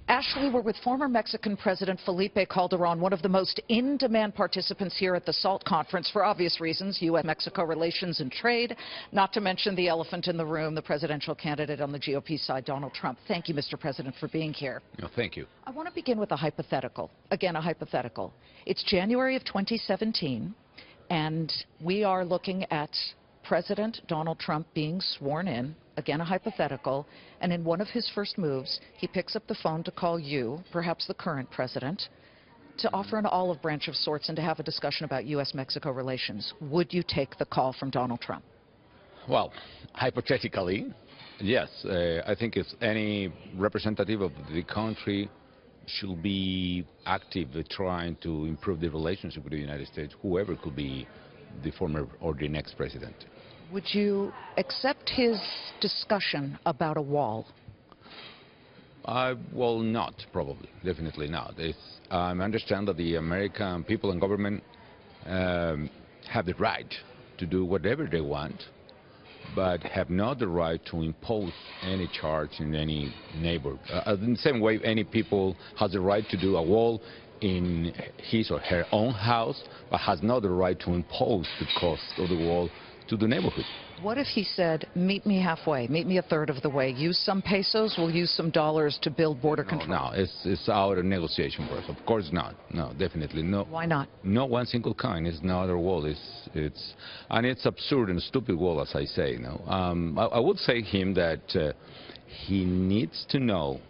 Ashley, we're with former Mexican President Felipe Calderon, one of the most in-demand participants here at the SALT conference for obvious reasons, U.S.-Mexico relations and trade, not to mention the elephant in the room, the presidential candidate on the GOP side, Donald Trump. Thank you, Mr. President, for being here. No, thank you. I want to begin with a hypothetical. Again, a hypothetical. It's January of 2017, and we are looking at President Donald Trump being sworn in, again a hypothetical, and in one of his first moves, he picks up the phone to call you, perhaps the current president, to offer an olive branch of sorts and to have a discussion about U.S.-Mexico relations. Would you take the call from Donald Trump? Well, hypothetically, yes. I think if any representative of the country should be active trying to improve the relationship with the United States, whoever could be the former or the next president. Would you accept his discussion about a wall? Well, not, probably. Definitely not. I understand that the American people and government have the right to do whatever they want, but have not the right to impose any charge in any neighbor. In the same way, any people has the right to do a wall in his or her own house, but has not the right to impose the cost of the wall to the neighborhood. What if he said, meet me halfway, meet me a third of the way, use some pesos, we'll use some dollars to build border control? No, it's out of negotiation for us. Of course not. No, definitely no. Why not? No one single kind. It's no other wall. And it's absurd and stupid wall, as I say. No, I would say him that he needs to know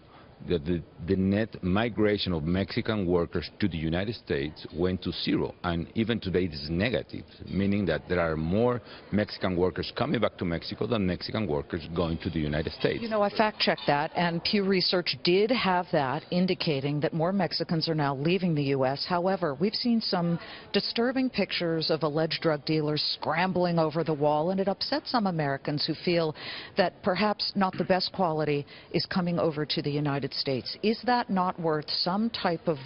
that the net migration of Mexican workers to the United States went to zero, and even today it is negative, meaning that there are more Mexican workers coming back to Mexico than Mexican workers going to the United States. You know, I fact-checked that, and Pew Research did have that, indicating that more Mexicans are now leaving the U.S. However, we've seen some disturbing pictures of alleged drug dealers scrambling over the wall, and it upsets some Americans who feel that perhaps not the best quality is coming over to the United States. Is that not worth some type of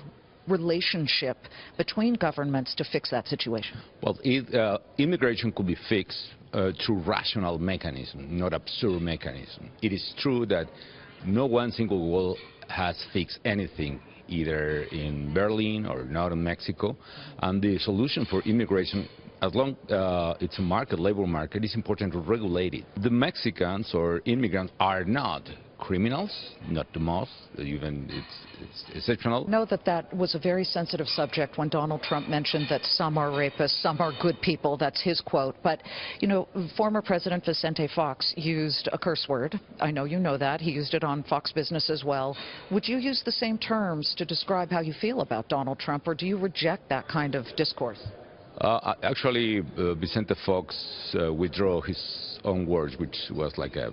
relationship between governments to fix that situation? Well, immigration could be fixed through rational mechanism, not absurd mechanism. It is true that no one single wall has fixed anything, either in Berlin or not in Mexico, and the solution for immigration, as long it's a market, labor market, it's important to regulate it. The Mexicans or immigrants are not criminals, not the most, even it's exceptional. Know that that was a very sensitive subject when Donald Trump mentioned that some are rapists, some are good people. That's his quote. But, you know, former President Vicente Fox used a curse word. I know you know that. He used it on Fox Business as well. Would you use the same terms to describe how you feel about Donald Trump, or do you reject that kind of discourse? Actually, Vicente Fox withdrew his own words, which was like a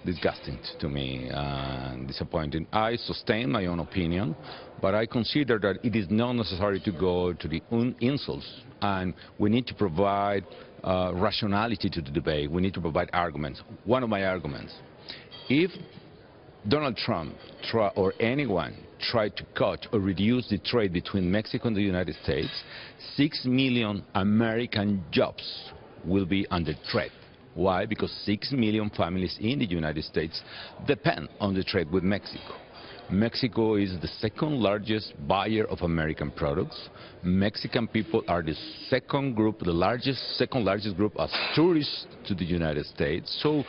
disgusting to me and disappointing. I sustain my own opinion, but I consider that it is not necessary to go to the insults, and we need to provide rationality to the debate. We need to provide arguments. One of my arguments, if Donald Trump or anyone tried to cut or reduce the trade between Mexico and the United States, 6 million American jobs will be under threat. Why? Because 6 million families in the United States depend on the trade with Mexico. Mexico is the second largest buyer of American products. Mexican people are the second largest group as tourists to the United States. So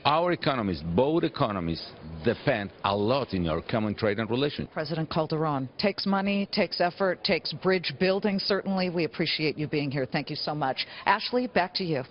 our economies, both economies, depend a lot in our common trade and relations. President Calderon, takes money, takes effort, takes bridge building, certainly. We appreciate you being here. Thank you so much. Ashley, back to you.